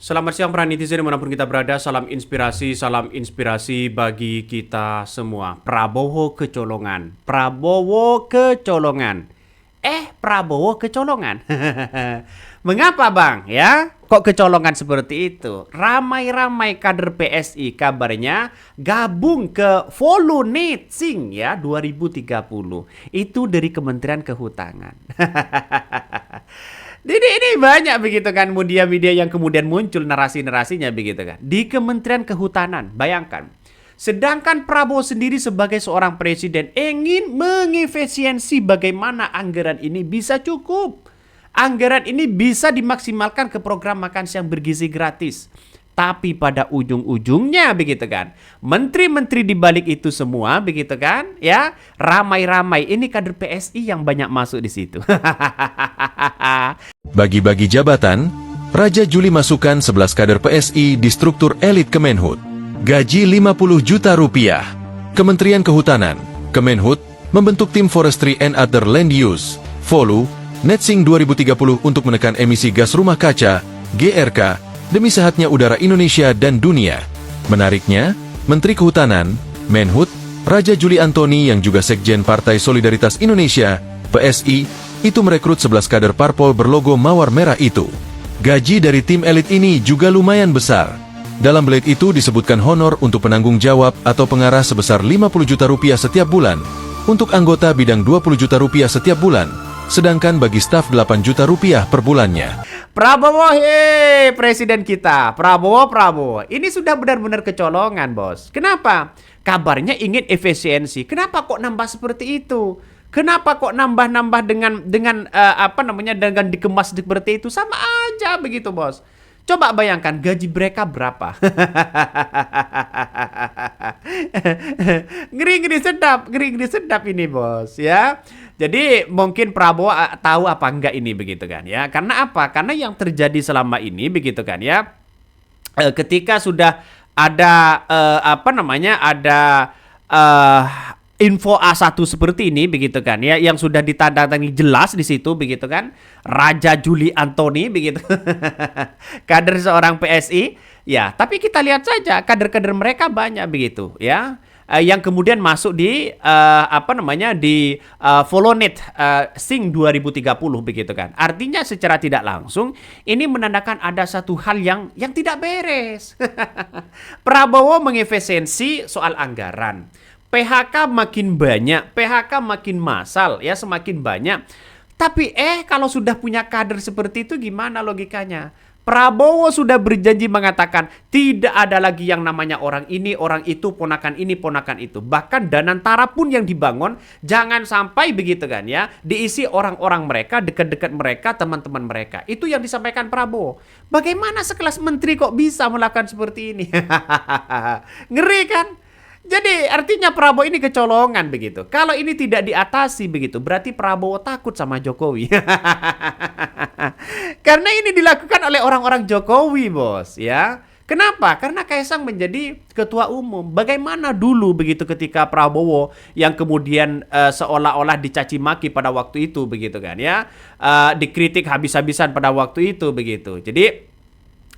Selamat siang para netizen dimanapun kita berada. Salam inspirasi bagi kita semua. Prabowo kecolongan. Prabowo kecolongan. Prabowo kecolongan. Mengapa bang? Ya, kok kecolongan seperti itu? Ramai-ramai kader PSI kabarnya gabung ke Volunetsing ya 2030. Itu dari Kementerian Kehutanan. Ini banyak begitu kan media-media yang kemudian muncul narasi-narasinya begitu kan. Di Kementerian Kehutanan, bayangkan. Sedangkan Prabowo sendiri sebagai seorang presiden ingin mengefisiensi bagaimana anggaran ini bisa cukup. Anggaran ini bisa dimaksimalkan ke program makan siang bergizi gratis. Tapi pada ujung-ujungnya begitu kan, menteri-menteri di balik itu semua begitu kan, ya ramai-ramai ini kader PSI yang banyak masuk di situ. Bagi-bagi jabatan, Raja Juli masukkan 11 kader PSI di struktur elit Kemenhut. Gaji 50 juta rupiah. Kementerian Kehutanan, Kemenhut, membentuk tim Forestry and Other Land Use, VOLU, Netsing 2030 untuk menekan emisi gas rumah kaca, GRK, demi sehatnya udara Indonesia dan dunia. Menariknya, Menteri Kehutanan, Menhut, Raja Juli Antoni yang juga Sekjen Partai Solidaritas Indonesia, PSI, itu merekrut 11 kader parpol berlogo mawar merah itu. Gaji dari tim elit ini juga lumayan besar. Dalam blade itu disebutkan honor untuk penanggung jawab atau pengarah sebesar 50 juta rupiah setiap bulan, untuk anggota bidang 20 juta rupiah setiap bulan, sedangkan bagi staf 8 juta rupiah per bulannya. Prabowo, presiden kita. Prabowo. Ini sudah benar-benar kecolongan, bos. Kenapa? Kabarnya ingin efisiensi. Kenapa kok nambah seperti itu? Kenapa kok nambah-nambah dengan dengan dikemas seperti itu? Sama aja begitu, bos. Coba bayangkan gaji mereka berapa? Ngeri-ngeri sedap ini, bos, ya. Jadi mungkin Prabowo tahu apa enggak ini begitu kan ya. Karena apa? Karena yang terjadi selama ini begitu kan ya. Ketika sudah ada info A1 seperti ini begitu kan ya, yang sudah ditandatangani jelas di situ begitu kan. Raja Juli Antoni begitu. Kader seorang PSI. Ya, tapi kita lihat saja kader-kader mereka banyak begitu ya. Yang kemudian masuk di Volonet Sing 2030 begitu kan. Artinya secara tidak langsung ini menandakan ada satu hal yang tidak beres. Prabowo mengefisiensi soal anggaran. PHK makin banyak, PHK makin massal ya, semakin banyak. Tapi kalau sudah punya kader seperti itu gimana logikanya? Prabowo sudah berjanji mengatakan tidak ada lagi yang namanya orang ini, orang itu, ponakan ini, ponakan itu. Bahkan Danantara pun yang dibangun jangan sampai begitu kan ya, diisi orang-orang mereka, dekat-dekat mereka, teman-teman mereka. Itu yang disampaikan Prabowo. Bagaimana sekelas menteri kok bisa melakukan seperti ini? Ngeri kan? Jadi artinya Prabowo ini kecolongan begitu. Kalau ini tidak diatasi begitu, berarti Prabowo takut sama Jokowi. Karena ini dilakukan oleh orang-orang Jokowi, bos, ya. Kenapa? Karena Kaisang menjadi ketua umum. Bagaimana dulu begitu ketika Prabowo yang kemudian seolah-olah dicaci maki pada waktu itu begitu kan ya. Dikritik habis-habisan pada waktu itu begitu. Jadi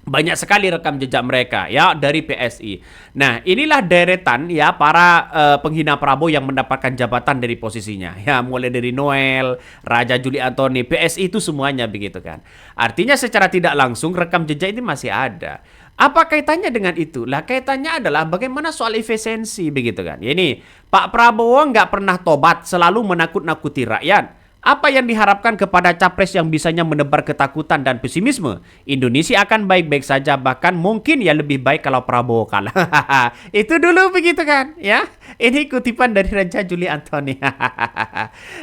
banyak sekali rekam jejak mereka ya dari PSI. Nah, inilah deretan ya para penghina Prabowo yang mendapatkan jabatan dari posisinya. Ya, mulai dari Noel, Raja Juli Antoni, PSI itu semuanya begitu kan. Artinya secara tidak langsung rekam jejak ini masih ada. Apa kaitannya dengan itu? Lah kaitannya adalah bagaimana soal efisiensi begitu kan. Ya, ini Pak Prabowo nggak pernah tobat, selalu menakut-nakuti rakyat. Apa yang diharapkan kepada capres yang bisanya menebar ketakutan dan pesimisme? Indonesia akan baik-baik saja, bahkan mungkin ya lebih baik kalau Prabowo kalah. Itu dulu begitu kan, ya? Ini kutipan dari Raja Juli Antoni.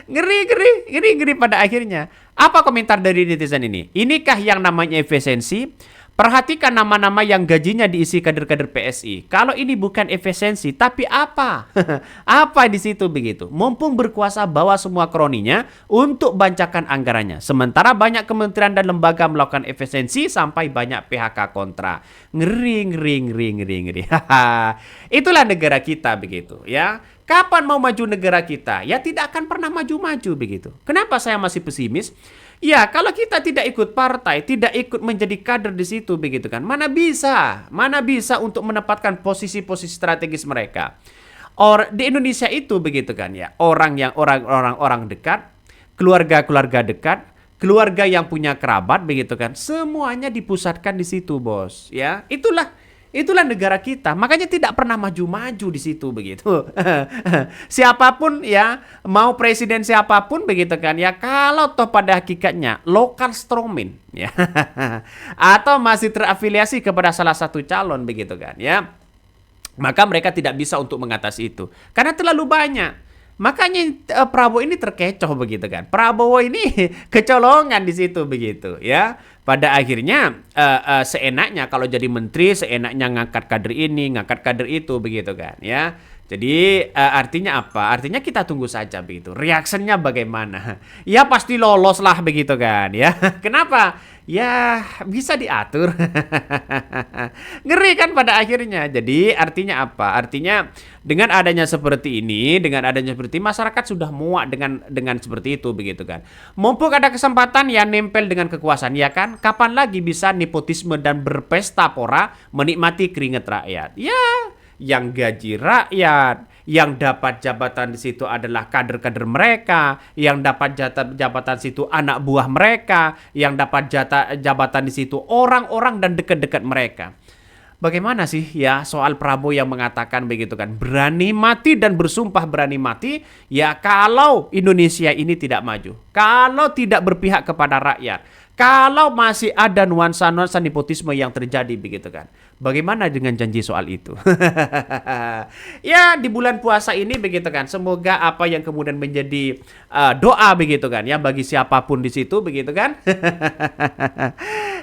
Ngeri pada akhirnya. Apa komentar dari netizen ini? Inikah yang namanya efisiensi? Perhatikan nama-nama yang gajinya diisi kader-kader PSI. Kalau ini bukan efisiensi, tapi apa? Apa di situ begitu? Mumpung berkuasa bawa semua kroninya untuk bancakan anggarannya. Sementara banyak kementerian dan lembaga melakukan efisiensi sampai banyak PHK kontra. Ngeri. Itulah negara kita begitu ya. Kapan mau maju negara kita? Ya tidak akan pernah maju-maju begitu. Kenapa saya masih pesimis? Ya, kalau kita tidak ikut partai, tidak ikut menjadi kader di situ begitu kan. Mana bisa untuk menempatkan posisi-posisi strategis mereka. Di Indonesia itu begitu kan ya. Orang dekat, keluarga-keluarga dekat, keluarga yang punya kerabat begitu kan. Semuanya dipusatkan di situ, Bos, ya. Itulah negara kita. Makanya tidak pernah maju-maju di situ begitu. Siapapun ya, mau presiden siapapun begitu kan ya, kalau toh pada hakikatnya lokal strongman ya. Atau masih terafiliasi kepada salah satu calon begitu kan ya. Maka mereka tidak bisa untuk mengatasi itu. Karena terlalu banyak. Makanya Prabowo ini terkecoh begitu kan. Prabowo ini kecolongan di situ begitu ya. Pada akhirnya seenaknya kalau jadi menteri, seenaknya ngangkat kader ini, ngangkat kader itu begitu kan ya. Jadi artinya apa? Artinya kita tunggu saja begitu. Reaksinya bagaimana? Ya pasti lolos lah begitu kan ya. Kenapa? Ya bisa diatur. Ngeri kan pada akhirnya. Jadi artinya apa? Artinya dengan adanya seperti ini, masyarakat sudah muak dengan seperti itu begitu kan. Mumpung ada kesempatan ya nempel dengan kekuasaan ya kan. Kapan lagi bisa nepotisme dan berpesta pora menikmati keringat rakyat? Ya, yang gaji rakyat, yang dapat jabatan di situ adalah kader-kader mereka, yang dapat jabatan di situ anak buah mereka, yang dapat jabatan di situ orang-orang dan dekat-dekat mereka. Bagaimana sih ya soal Prabowo yang mengatakan begitu kan, berani mati dan bersumpah berani mati ya kalau Indonesia ini tidak maju, kalau tidak berpihak kepada rakyat, kalau masih ada nuansa-nuansa nepotisme yang terjadi begitu kan. Bagaimana dengan janji soal itu? Ya di bulan puasa ini begitu kan, semoga apa yang kemudian menjadi doa begitu kan ya bagi siapapun di situ begitu kan.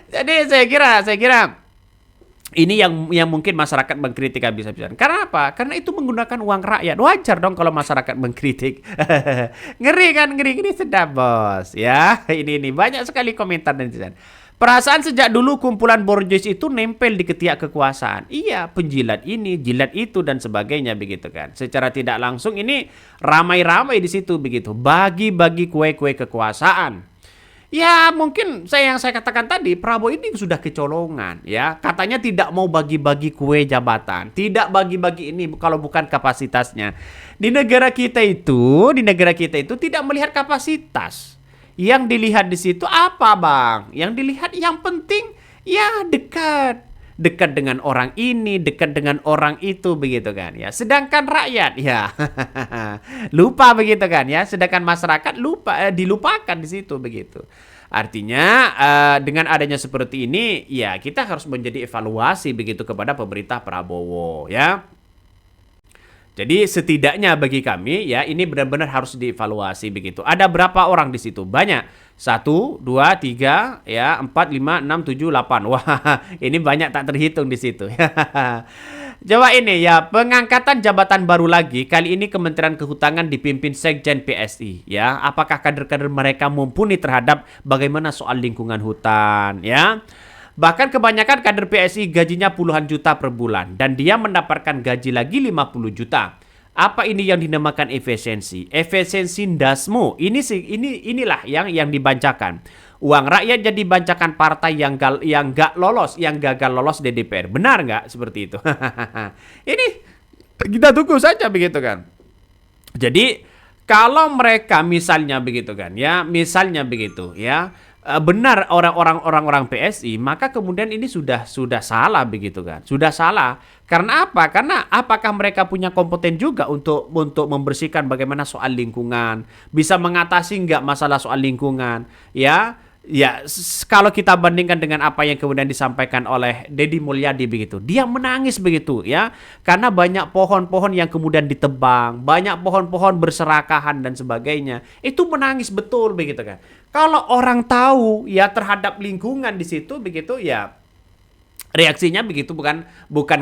Jadi saya kira ini yang mungkin masyarakat mengkritik habis-habisan. Karena apa? Karena itu menggunakan uang rakyat. Wajar dong kalau masyarakat mengkritik. Ngeri kan? Ngeri sedap, Bos. Ya, ini banyak sekali komentar dan netizen. Perasaan sejak dulu kumpulan borjuis itu nempel di ketiak kekuasaan. Iya, penjilat ini, jilat itu dan sebagainya begitu kan. Secara tidak langsung ini ramai-ramai di situ begitu. Bagi-bagi kue-kue kekuasaan. Ya mungkin yang saya katakan tadi, Prabowo ini sudah kecolongan ya. Katanya tidak mau bagi-bagi kue jabatan, tidak bagi-bagi ini kalau bukan kapasitasnya. Di negara kita itu tidak melihat kapasitas. Yang dilihat di situ apa, Bang? Yang dilihat yang penting ya dekat dengan orang ini, dekat dengan orang itu begitu kan ya. Sedangkan rakyat ya lupa begitu kan ya. Sedangkan masyarakat dilupakan di situ begitu. Artinya dengan adanya seperti ini ya kita harus menjadi evaluasi begitu kepada pemerintah Prabowo ya. Jadi setidaknya bagi kami ya ini benar-benar harus dievaluasi begitu. Ada berapa orang di situ? Banyak. 1, 2, 3, ya 4, 5, 6, 7, 8. Wah, ini banyak tak terhitung di situ. Coba ini ya, pengangkatan jabatan baru lagi. Kali ini Kementerian Kehutanan dipimpin Sekjen PSI. Ya, apakah kader-kader mereka mumpuni terhadap bagaimana soal lingkungan hutan? Ya. Bahkan kebanyakan kader PSI gajinya puluhan juta per bulan dan dia mendapatkan gaji lagi 50 juta. Apa ini yang dinamakan efisiensi? Efisiensi ndasmu. Inilah yang dibancakan. Uang rakyat jadi bancakan partai yang gagal lolos di DPR. Benar nggak seperti itu? Ini kita tunggu saja begitu kan. Jadi kalau mereka misalnya begitu kan ya, benar orang-orang PSI, maka kemudian ini sudah salah begitu kan. Sudah salah. Karena apa? Karena apakah mereka punya kompeten juga untuk membersihkan bagaimana soal lingkungan, bisa mengatasi nggak masalah soal lingkungan, ya? Ya, kalau kita bandingkan dengan apa yang kemudian disampaikan oleh Deddy Mulyadi begitu, dia menangis begitu ya, karena banyak pohon-pohon yang kemudian ditebang, banyak pohon-pohon berserakahan dan sebagainya, itu menangis betul begitu kan. Kalau orang tahu ya terhadap lingkungan di situ begitu ya, reaksinya begitu bukan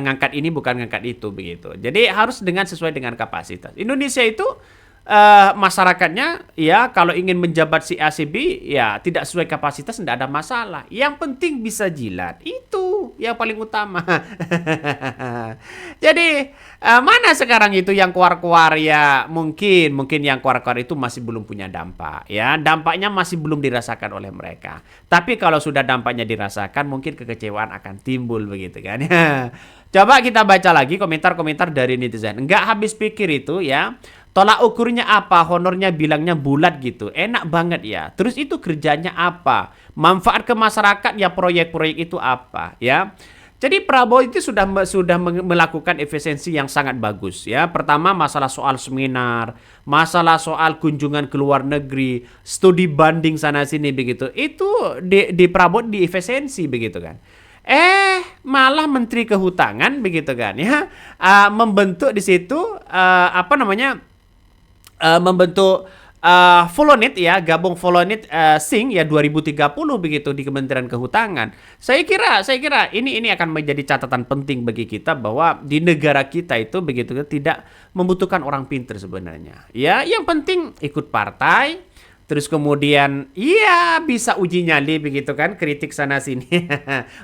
ngangkat ini, bukan ngangkat itu begitu. Jadi harus sesuai dengan kapasitas. Indonesia itu masyarakatnya ya kalau ingin menjabat si A si B ya tidak sesuai kapasitas tidak ada masalah. Yang penting bisa jilat. Itu yang paling utama. Jadi mana sekarang itu yang keluar-keluar ya mungkin yang keluar-keluar itu masih belum punya dampak ya. Dampaknya masih belum dirasakan oleh mereka. Tapi kalau sudah dampaknya dirasakan mungkin kekecewaan akan timbul begitu kan. Coba kita baca lagi komentar-komentar dari netizen. Nggak habis pikir itu ya. Tolak ukurnya apa? Honornya bilangnya bulat gitu. Enak banget ya. Terus itu kerjanya apa? Manfaat ke masyarakat ya proyek-proyek itu apa ya? Jadi Prabowo itu sudah melakukan efisiensi yang sangat bagus ya. Pertama masalah soal seminar, masalah soal kunjungan ke luar negeri, studi banding sana sini begitu. Itu di Prabowo di efisiensi begitu kan. Malah Menteri Kehutanan begitu kan ya. Membentuk di situ membentuk Volonit ya, gabung Volonit Sing ya 2030 begitu di Kementerian Kehutanan. Saya kira ini akan menjadi catatan penting bagi kita bahwa di negara kita itu begitu tidak membutuhkan orang pintar sebenarnya. Ya, yang penting ikut partai, terus kemudian iya bisa uji nyali begitu kan, kritik sana sini.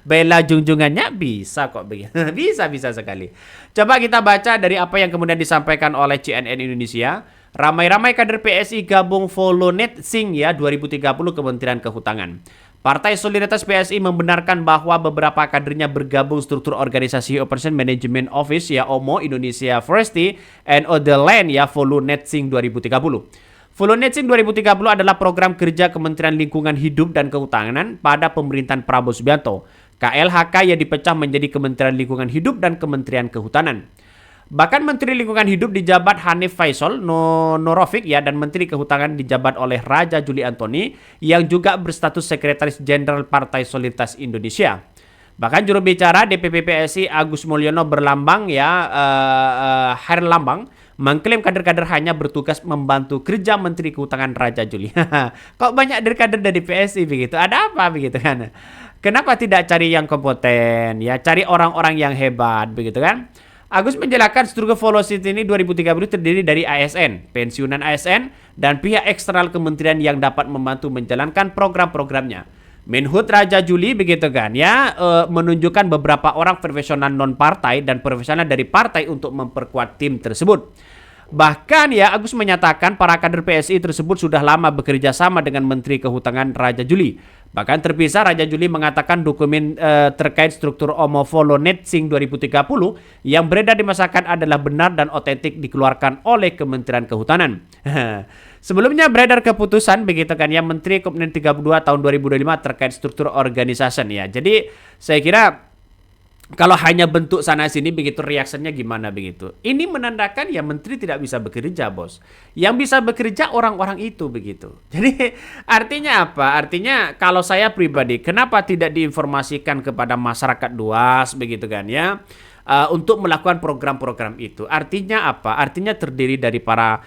Bela junjungannya bisa kok begitu. Bisa sekali. Coba kita baca dari apa yang kemudian disampaikan oleh CNN Indonesia. Ramai-ramai kader PSI gabung Volonit Sing ya 2030 Kementerian Kehutanan. Partai Solidaritas PSI membenarkan bahwa beberapa kadernya bergabung struktur organisasi Operation Management Office ya OMO Indonesia Forestry and Other Land ya Volonit Sing 2030. Volonit Sing 2030 adalah program kerja Kementerian Lingkungan Hidup dan Kehutanan pada pemerintahan Prabowo Subianto. KLHK yang dipecah menjadi Kementerian Lingkungan Hidup dan Kementerian Kehutanan. Bahkan Menteri Lingkungan Hidup dijabat Hanif Faisal Nurofik ya, dan Menteri Kehutanan dijabat oleh Raja Juli Antoni yang juga berstatus Sekretaris Jenderal Partai Solidaritas Indonesia. Bahkan juru bicara DPP PSI Agus Mulyono berlambang ya Herlambang mengklaim kader-kader hanya bertugas membantu kerja Menteri Kehutanan Raja Juli. Kok banyak dari kader dari PSI begitu? Ada apa begitu kan? Kenapa tidak cari yang kompeten ya, cari orang-orang yang hebat begitu kan? Agus menjelaskan struktur Volonit ini 2030 terdiri dari ASN, pensiunan ASN, dan pihak eksternal kementerian yang dapat membantu menjalankan program-programnya. Menhut Raja Juli begitu kan ya, menunjukkan beberapa orang profesional non-partai dan profesional dari partai untuk memperkuat tim tersebut. Bahkan ya Agus menyatakan para kader PSI tersebut sudah lama bekerja sama dengan Menteri Kehutanan Raja Juli. Bahkan terpisah Raja Juli mengatakan dokumen terkait struktur OMO Volonit Sing 2030 yang beredar di masyarakat adalah benar dan otentik dikeluarkan oleh Kementerian Kehutanan. Sebelumnya beredar keputusan begitu kan ya Menteri Komunikasi 32 tahun 2025 terkait struktur organisasi ya. Jadi saya kira kalau hanya bentuk sana sini begitu reaksinya gimana begitu. Ini menandakan ya menteri tidak bisa bekerja, Bos. Yang bisa bekerja orang-orang itu begitu. Jadi artinya apa? Artinya kalau saya pribadi kenapa tidak diinformasikan kepada masyarakat luas begitu kan ya? Untuk melakukan program-program itu. Artinya apa? Artinya terdiri dari para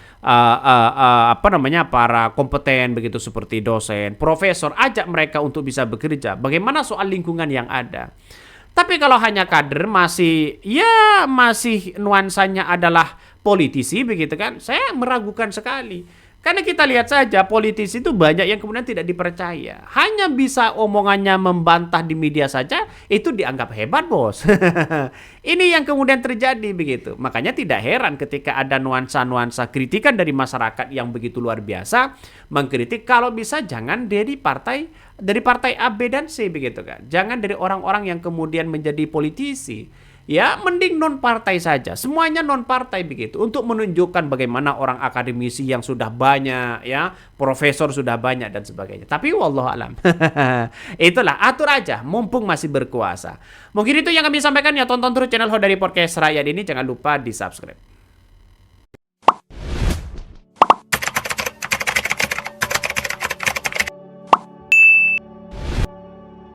para kompeten begitu seperti dosen, profesor, ajak mereka untuk bisa bekerja. Bagaimana soal lingkungan yang ada? Tapi kalau hanya kader masih nuansanya adalah politisi begitu kan, saya meragukan sekali. Karena kita lihat saja politisi itu banyak yang kemudian tidak dipercaya. Hanya bisa omongannya membantah di media saja, itu dianggap hebat, Bos. Ini yang kemudian terjadi begitu. Makanya tidak heran ketika ada nuansa-nuansa kritikan dari masyarakat yang begitu luar biasa, mengkritik kalau bisa jangan dari partai A, B, dan C begitu kan. Jangan dari orang-orang yang kemudian menjadi politisi. Ya, mending non-partai saja. Semuanya non-partai begitu. Untuk menunjukkan bagaimana orang akademisi yang sudah banyak, ya, profesor sudah banyak dan sebagainya. Tapi wallahualam. Itulah, atur aja, mumpung masih berkuasa. Mungkin itu yang kami sampaikan ya. Tonton terus channel Hodari Podcast Rakyat ini. Jangan lupa di-subscribe.